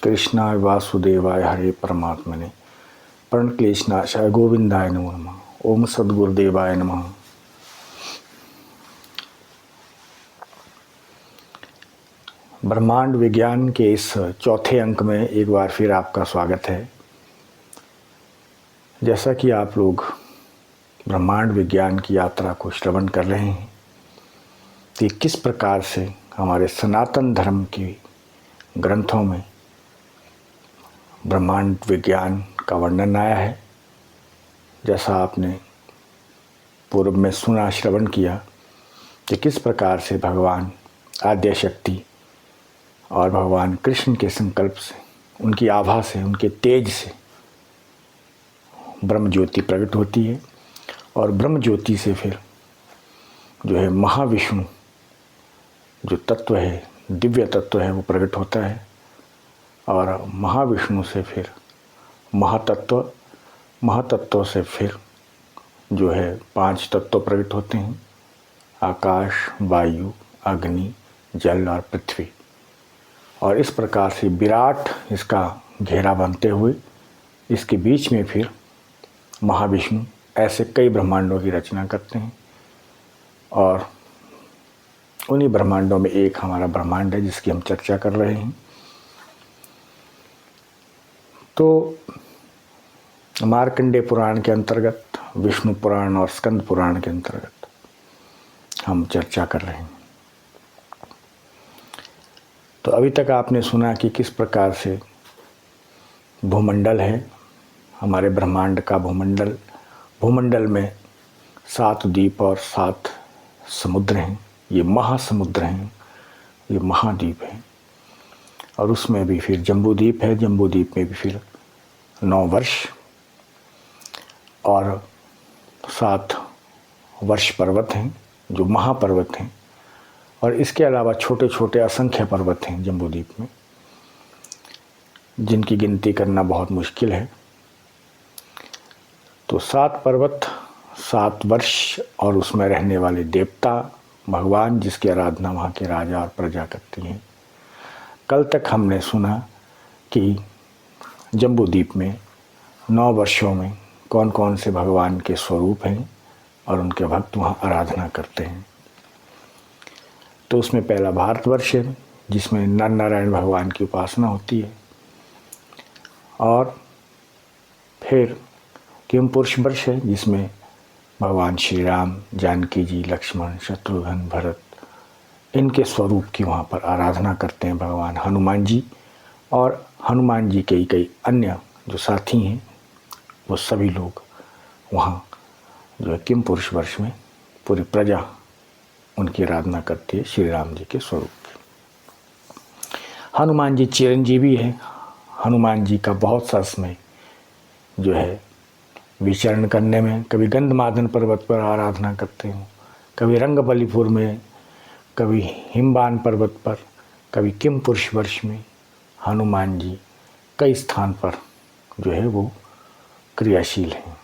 कृष्णाय वासुदेवाय हरे परमात्मने प्रणक्लेशनाशाय गोविंदाय नमो नमः। ओम सद्गुरुदेवाय नमः। ब्रह्मांड विज्ञान के इस चौथे अंक में एक बार फिर आपका स्वागत है। जैसा कि आप लोग ब्रह्मांड विज्ञान की यात्रा को श्रवण कर रहे हैं कि किस प्रकार से हमारे सनातन धर्म के ग्रंथों में ब्रह्मांड विज्ञान का वर्णन आया है, जैसा आपने पूर्व में सुना श्रवण किया कि किस प्रकार से भगवान आद्य शक्ति और भगवान कृष्ण के संकल्प से, उनकी आभा से, उनके तेज से ब्रह्म ज्योति प्रकट होती है और ब्रह्म ज्योति से फिर जो है महाविष्णु जो तत्व है, दिव्य तत्व है, वो प्रकट होता है और महाविष्णु से फिर महातत्व से फिर जो है 5 तत्व प्रकट होते हैं, आकाश, वायु, अग्नि, जल और पृथ्वी। और इस प्रकार से विराट इसका घेरा बनते हुए इसके बीच में फिर महाविष्णु ऐसे कई ब्रह्मांडों की रचना करते हैं और उन्हीं ब्रह्मांडों में एक हमारा ब्रह्मांड है जिसकी हम चर्चा कर रहे हैं। तो मार्कंडेय पुराण के अंतर्गत, विष्णु पुराण और स्कंद पुराण के अंतर्गत हम चर्चा कर रहे हैं। तो अभी तक आपने सुना कि किस प्रकार से भूमंडल है, हमारे ब्रह्मांड का भूमंडल में 7 द्वीप और 7 समुद्र हैं। ये महासमुद्र हैं, ये महाद्वीप हैं और उसमें भी फिर जम्बूद्वीप है। जम्बूद्वीप में भी फिर 9 वर्ष और 7 वर्ष पर्वत हैं जो महापर्वत हैं और इसके अलावा छोटे छोटे असंख्य पर्वत हैं जम्बूद्वीप में, जिनकी गिनती करना बहुत मुश्किल है। तो 7 पर्वत, 7 वर्ष और उसमें रहने वाले देवता, भगवान जिसकी आराधना वहाँ के राजा और प्रजा करती हैं। कल तक हमने सुना कि जम्बूद्वीप में 9 वर्षों में कौन कौन से भगवान के स्वरूप हैं और उनके भक्त वहाँ आराधना करते हैं। तो उसमें पहला भारतवर्ष है जिसमें नर नारायण भगवान की उपासना होती है और फिर किम पुरुष वर्ष है जिसमें भगवान श्री राम, जानकी जी, लक्ष्मण, शत्रुघ्न, भरत, इनके स्वरूप की वहाँ पर आराधना करते हैं भगवान हनुमान जी। और हनुमान जी के कई अन्य जो साथी हैं वो सभी लोग वहाँ जो है किम पुरुष वर्ष में पूरी प्रजा उनकी आराधना करती है श्री राम जी के स्वरूप की। हनुमान जी चिरंजीवी है। हनुमान जी का बहुत सा समय जो है विचरण करने में, कभी गंधमादन पर्वत पर आराधना करते हो, कभी रंगबलीपुर में, कभी हिमबान पर्वत पर, कभी किम पुरुष वर्ष में हनुमान जी कई स्थान पर जो है वो क्रियाशील हैं।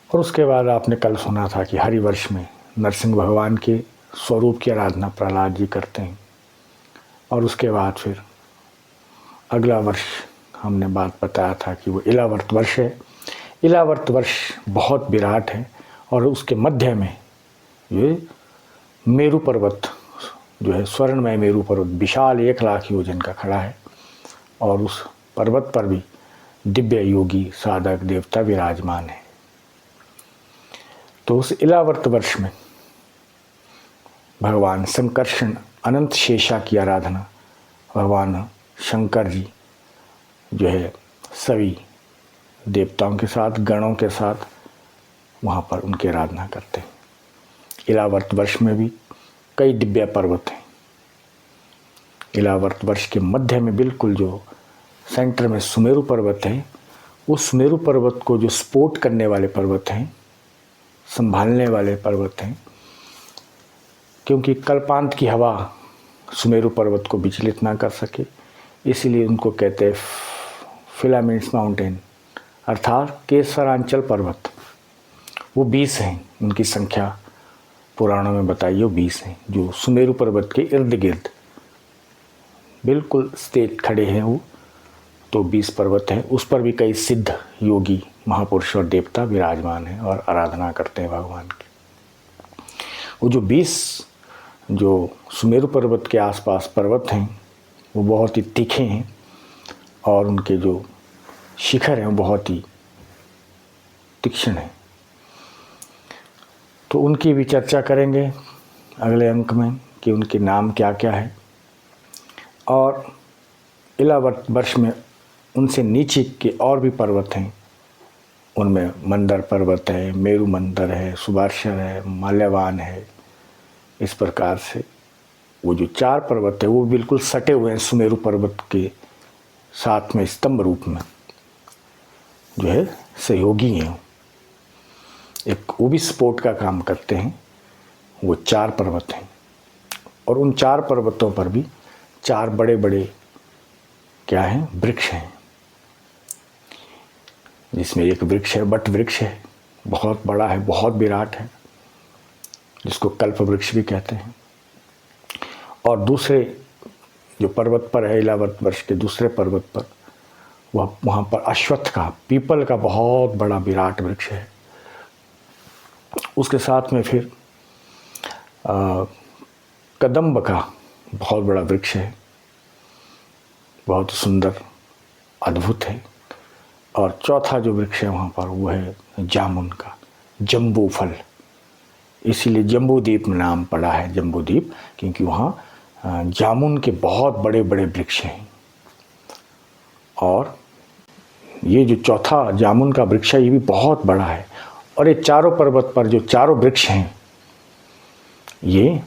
और उसके बाद आपने कल सुना था कि हरिवर्ष में नरसिंह भगवान के स्वरूप की आराधना प्रहलाद जी करते हैं और उसके बाद फिर अगला वर्ष हमने बात बताया था कि वो इलावर्त वर्ष है। इलावर्त वर्ष बहुत विराट है और उसके मध्य में ये मेरू पर्वत जो है, स्वर्णमय मेरू पर्वत विशाल 1 लाख योजन का खड़ा है और उस पर्वत पर भी दिव्य योगी साधक देवता विराजमान है। तो उस इलावर्त वर्ष में भगवान संकर्षण अनंत शेषा की आराधना, भगवान शंकर जी जो है सभी देवताओं के साथ, गणों के साथ वहाँ पर उनकी आराधना करते हैं। इलावर्त वर्ष में भी कई दिव्य पर्वत हैं। इलावर्त वर्ष के मध्य में बिल्कुल जो सेंटर में सुमेरु पर्वत है, उस सुमेरु पर्वत को जो सपोर्ट करने वाले पर्वत हैं, संभालने वाले पर्वत हैं, क्योंकि कल्पांत की हवा सुमेरु पर्वत को विचलित ना कर सके, इसीलिए उनको कहते हैं फिलामेंट्स माउंटेन, अर्थात केसरांचल पर्वत। वो 20 हैं, उनकी संख्या पुराणों में बताई हो 20 हैं, जो सुमेरु पर्वत के इर्द गिर्द बिल्कुल स्थिर खड़े हैं वो, तो 20 पर्वत हैं, उस पर भी कई सिद्ध योगी महापुरुष और देवता विराजमान हैं और आराधना करते हैं भगवान की। वो जो 20 जो सुमेरु पर्वत के आसपास पर्वत हैं वो बहुत ही तीखे हैं और उनके जो शिखर हैं वो बहुत ही तीक्ष्ण हैं। तो उनकी भी चर्चा करेंगे अगले अंक में कि उनके नाम क्या क्या है। और इलावर्त वर्ष में उनसे नीचे के और भी पर्वत हैं, उनमें मंदर पर्वत है, मेरु मंदर है, सुबार्शर है, माल्यवान है। इस प्रकार से वो जो 4 पर्वत है वो बिल्कुल सटे हुए हैं सुमेरु पर्वत के साथ में, स्तंभ रूप में जो है सहयोगी हैं। एक वो भी सपोर्ट का काम करते हैं। वो 4 पर्वत हैं और उन 4 पर्वतों पर भी 4 बड़े बड़े क्या हैं, वृक्ष हैं, जिसमें एक वृक्ष है बट वृक्ष है, बहुत बड़ा है, बहुत विराट है, जिसको कल्प वृक्ष भी कहते हैं। और दूसरे जो पर्वत पर है, इलावर्त वर्ष के दूसरे पर्वत पर, वहाँ पर अश्वत्थ का, पीपल का बहुत बड़ा विराट वृक्ष है। उसके साथ में फिर कदम्ब का बहुत बड़ा वृक्ष है, बहुत सुंदर अद्भुत है। और चौथा जो वृक्ष है वहाँ पर वो है जामुन का, जम्बू फल, इसीलिए जम्बूद्वीप में नाम पड़ा है जम्बूद्वीप, क्योंकि वहाँ जामुन के बहुत बड़े बड़े वृक्ष हैं। और ये जो चौथा जामुन का वृक्ष है ये भी बहुत बड़ा है। और ये चारों पर्वत पर जो चारों वृक्ष हैं ये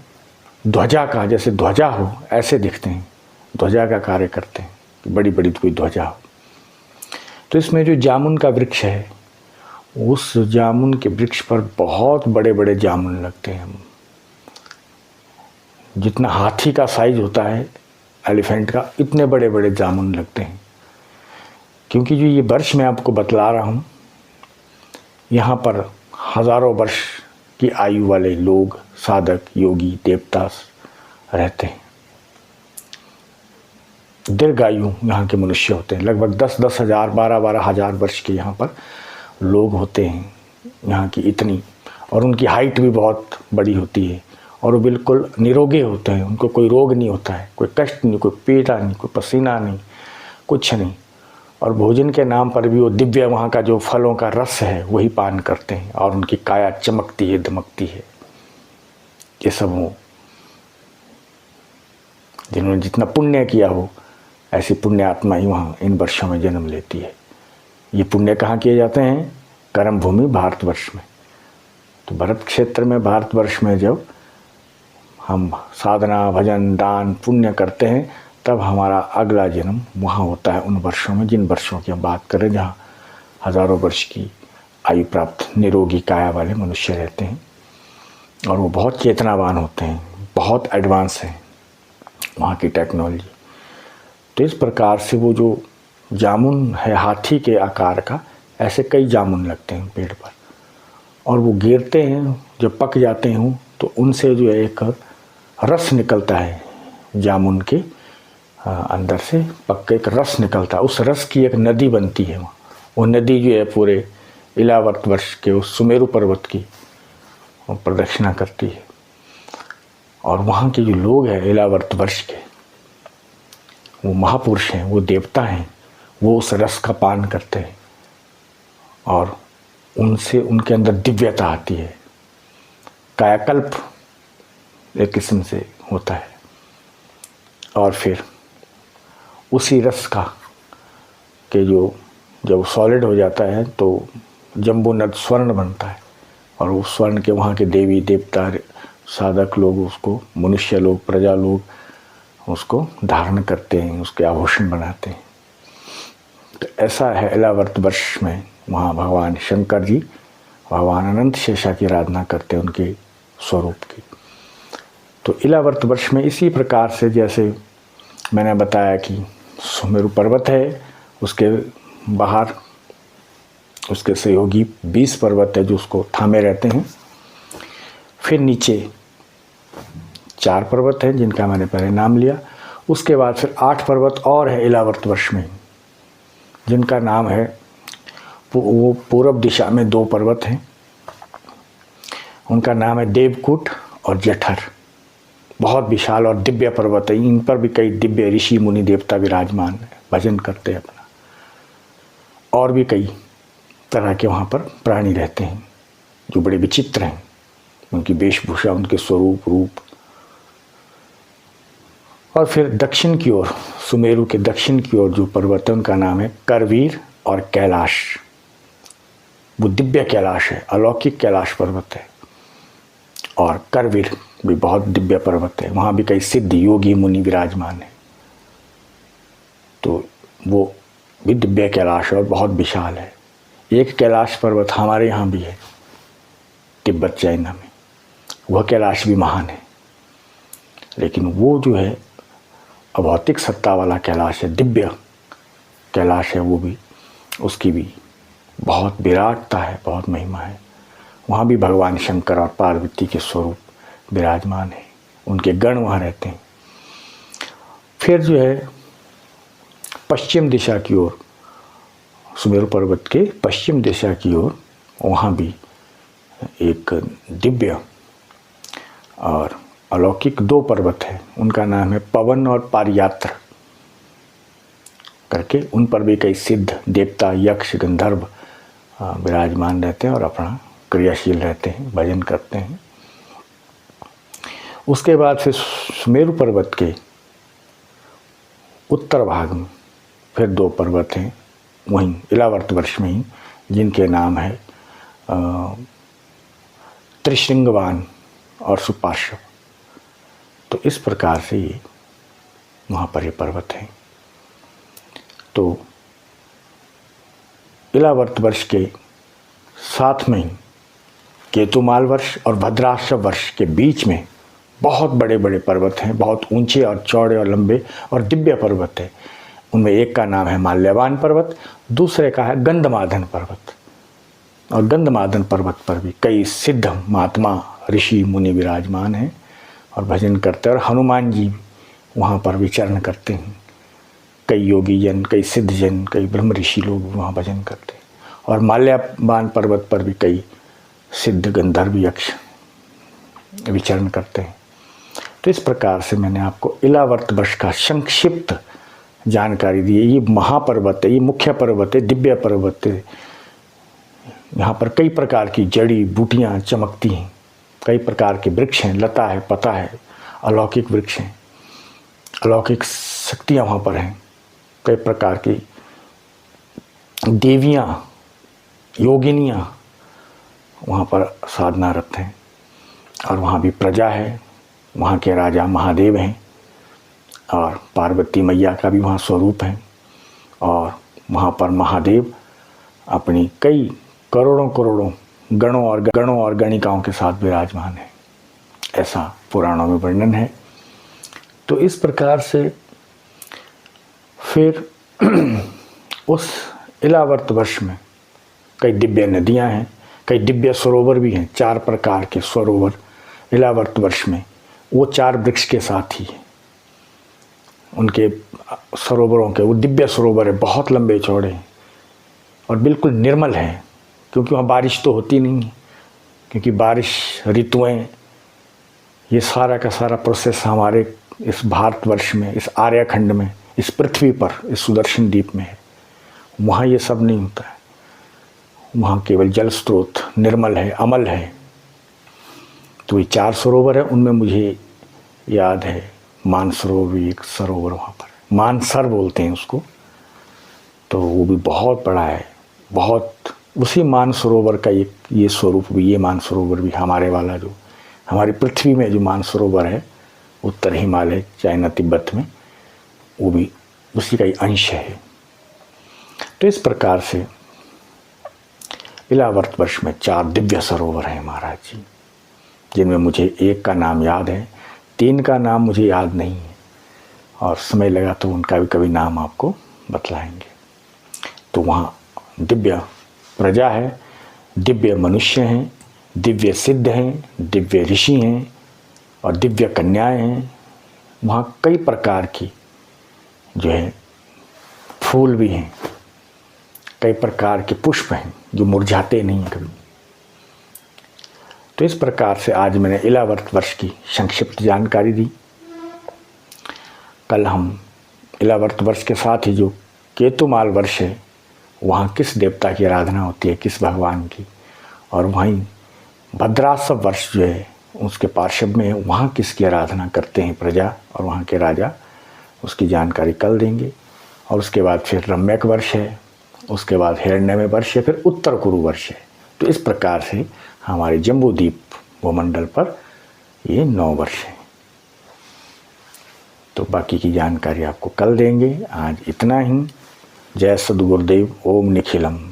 ध्वजा का, जैसे ध्वजा हो ऐसे दिखते हैं, ध्वजा का कार्य करते हैं, बड़ी बड़ी कोई ध्वजा हो। तो इसमें जो जामुन का वृक्ष है, उस जामुन के वृक्ष पर बहुत बड़े बड़े जामुन लगते हैं। जितना हाथी का साइज होता है एलिफेंट का, इतने बड़े बड़े जामुन लगते हैं। क्योंकि जो ये वर्ष मैं आपको बतला रहा हूँ, यहाँ पर हज़ारों वर्ष की आयु वाले लोग, साधक, योगी, देवता रहते हैं। दीर्घायु यहाँ के मनुष्य होते हैं, लगभग 10-10 हज़ार, 12-12 हज़ार वर्ष के यहाँ पर लोग होते हैं यहाँ की इतनी। और उनकी हाइट भी बहुत बड़ी होती है और वो बिल्कुल निरोगे होते हैं, उनको कोई रोग नहीं होता है, कोई कष्ट नहीं, कोई पीड़ा नहीं, कोई पसीना नहीं, कुछ नहीं। और भोजन के नाम पर भी वो दिव्य वहाँ का जो फलों का रस है वही पान करते हैं और उनकी काया चमकती है, दमकती है। ये सब हो जिन्होंने जितना पुण्य किया हो, ऐसी पुण्य आत्मा ही वहाँ इन वर्षों में जन्म लेती है। ये पुण्य कहाँ किए जाते हैं? कर्म भूमि भारतवर्ष में। तो भरत क्षेत्र में, भारतवर्ष में जब हम साधना, भजन, दान, पुण्य करते हैं, तब हमारा अगला जन्म वहाँ होता है, उन वर्षों में, जिन वर्षों की हम बात करें, जहाँ हज़ारों वर्ष की आयु प्राप्त निरोगी काया वाले मनुष्य रहते हैं। और वो बहुत चेतनावान होते हैं, बहुत एडवांस हैं वहाँ की टेक्नोलॉजी। तो इस प्रकार से वो जो जामुन है हाथी के आकार का, ऐसे कई जामुन लगते हैं पेड़ पर और वो गिरते हैं, जब पक जाते हैं तो उनसे जो एक रस निकलता है, जामुन के अंदर से पक के एक रस निकलता है। उस रस की एक नदी बनती है। वो नदी जो है पूरे इलावर्त वर्ष के उस सुमेरु पर्वत की प्रदक्षिणा करती है। और वहाँ के जो लोग हैं इलावर्त वर्ष के, वो महापुरुष हैं, वो देवता हैं, वो उस रस का पान करते हैं और उनसे उनके अंदर दिव्यता आती है। कायाकल्प एक किस्म से होता है। और फिर उसी रस का के जो जब सॉलिड हो जाता है तो जम्बू नद स्वर्ण बनता है और उस स्वर्ण के वहाँ के देवी देवता, साधक लोग उसको, मनुष्य लोग, प्रजा लोग उसको धारण करते हैं, उसके आभूषण बनाते हैं। तो ऐसा है इलावर्त वर्ष में। वहाँ भगवान शंकर जी भगवान अनंत शेषा की आराधना करते हैं, उनके स्वरूप की। तो इलावर्त वर्ष में इसी प्रकार से, जैसे मैंने बताया कि सुमेरु पर्वत है, उसके बाहर उसके सहयोगी 20 पर्वत है जो उसको थामे रहते हैं। फिर नीचे 4 पर्वत हैं जिनका मैंने पहले नाम लिया। उसके बाद फिर 8 पर्वत और है इलावर्त वर्ष में, जिनका नाम है, वो पूर्व दिशा में 2 पर्वत हैं, उनका नाम है देवकूट और जठर। बहुत विशाल और दिव्य पर्वत है। इन पर भी कई दिव्य ऋषि मुनि देवता विराजमान है, भजन करते हैं अपना। और भी कई तरह के वहाँ पर प्राणी रहते हैं जो बड़े विचित्र हैं, उनकी वेशभूषा, उनके स्वरूप रूप। और फिर दक्षिण की ओर, सुमेरु के दक्षिण की ओर जो पर्वत है उनका नाम है करवीर और कैलाश। वो दिव्य कैलाश है, अलौकिक कैलाश पर्वत है। और करवीर भी बहुत दिव्य पर्वत है, वहाँ भी कई सिद्ध योगी मुनि विराजमान है। तो वो भी दिव्य कैलाश और बहुत विशाल है। एक कैलाश पर्वत हमारे यहाँ भी है, तिब्बत चाइना में, वह कैलाश भी महान है। लेकिन वो जो है अभौतिक सत्ता वाला कैलाश है, दिव्य कैलाश है, वो भी, उसकी भी बहुत विराटता है, बहुत महिमा है। वहाँ भी भगवान शंकर और पार्वती के स्वरूप विराजमान है, उनके गण वहाँ रहते हैं। फिर जो है पश्चिम दिशा की ओर, सुमेरु पर्वत के पश्चिम दिशा की ओर, वहाँ भी एक दिव्य और अलौकिक 2 पर्वत है, उनका नाम है पवन और पारियात्र करके। उन पर भी कई सिद्ध देवता, यक्ष, गंधर्व विराजमान रहते हैं और अपना क्रियाशील रहते हैं, भजन करते हैं। उसके बाद फिर सुमेरु पर्वत के उत्तर भाग में फिर 2 पर्वत हैं, वहीं इलावर्त वर्ष में ही, जिनके नाम है त्रिशृंगवान और सुपार्श्व। तो इस प्रकार से ये वहाँ पर ये पर्वत हैं। तो इलावर्त वर्ष के साथ में ही केतुमाल वर्ष और भद्राश्व वर्ष के बीच में बहुत बड़े बड़े पर्वत हैं, बहुत ऊंचे और चौड़े और लंबे और दिव्य पर्वत हैं। उनमें एक का नाम है माल्यवान पर्वत, दूसरे का है गंधमादन पर्वत। और गंधमादन पर्वत पर भी कई सिद्ध महात्मा ऋषि मुनि विराजमान हैं और भजन करते हैं। और हनुमान जी वहाँ पर विचरण करते हैं। कई योगी जन, कई सिद्ध जन, कई ब्रह्म ऋषि लोग वहाँ भजन करते हैं। और माल्यवान पर्वत पर भी कई सिद्ध गंधर्व यक्ष विचरण करते हैं। तो इस प्रकार से मैंने आपको इलावर्त वर्ष का संक्षिप्त जानकारी दी है। ये महापर्वत है, ये मुख्य पर्वत है, दिव्य पर्वत है। यहाँ पर कई प्रकार की जड़ी बूटियाँ चमकती हैं, कई प्रकार के वृक्ष हैं, लता है, पता है, अलौकिक वृक्ष हैं, अलौकिक शक्तियाँ वहाँ पर हैं। कई प्रकार की देवियाँ, योगिनियाँ वहाँ पर साधनारत हैं। और वहाँ भी प्रजा है, वहाँ के राजा महादेव हैं और पार्वती मैया का भी वहाँ स्वरूप है। और वहाँ पर महादेव अपनी कई करोड़ों करोड़ों गणों और गणिकाओं के साथ विराजमान है, ऐसा पुराणों में वर्णन है। तो इस प्रकार से फिर उस इलावर्त वर्ष में कई दिव्य नदियाँ हैं, कई दिव्य सरोवर भी हैं। 4 प्रकार के सरोवर इलावर्त वर्ष में, वो 4 वृक्ष के साथ ही है। उनके सरोवरों के, वो दिव्य सरोवर है, बहुत लंबे चौड़े हैं और बिल्कुल निर्मल है, क्योंकि वहाँ बारिश तो होती नहीं है। क्योंकि बारिश, ऋतुएं, ये सारा का सारा प्रोसेस हमारे इस भारतवर्ष में, इस आर्यखंड में, इस पृथ्वी पर, इस सुदर्शन द्वीप में है। वहाँ ये सब नहीं होता है। वहाँ केवल जल स्रोत निर्मल है, अमल है। तो ये 4 सरोवर है, उनमें मुझे याद है मानसरोवर भी एक सरोवर वहाँ पर, मानसर बोलते हैं उसको। तो वो भी बहुत बड़ा है, बहुत। उसी मानसरोवर का ये स्वरूप भी, ये मानसरोवर भी हमारे वाला, जो हमारी पृथ्वी में जो मानसरोवर है उत्तर हिमालय, चाइना, तिब्बत में, वो भी उसी का ही अंश है। तो इस प्रकार से इलावर्त वर्ष में 4 दिव्य सरोवर हैं महाराज जी, जिनमें मुझे एक का नाम याद है, 3 का नाम मुझे याद नहीं है, और समय लगा तो उनका भी कभी नाम आपको बतलाएंगे। तो वहाँ दिव्य प्रजा है, दिव्य मनुष्य हैं, दिव्य सिद्ध हैं, दिव्य ऋषि हैं और दिव्य कन्याएं हैं। वहाँ कई प्रकार की जो है फूल भी हैं, कई प्रकार के पुष्प हैं जो मुरझाते नहीं हैं कभी। तो इस प्रकार से आज मैंने इलावर्त वर्ष की संक्षिप्त जानकारी दी। कल हम इलावर्त वर्ष के साथ ही जो केतुमाल वर्ष है वहाँ किस देवता की आराधना होती है, किस भगवान की, और वहीं भद्रासव वर्ष जो है उसके पार्श्व में वहाँ किसकी आराधना करते हैं प्रजा और वहाँ के राजा, उसकी जानकारी कल देंगे। और उसके बाद फिर रम्यक वर्ष है, उसके बाद हिरण्यमय वर्ष है, फिर उत्तर कुरु वर्ष है। तो इस प्रकार से हमारे जम्बूद्वीप भूमंडल पर ये 9 वर्ष है। तो बाकी की जानकारी आपको कल देंगे। आज इतना ही। जय सद्गुरुदेव। ओम निखिलम।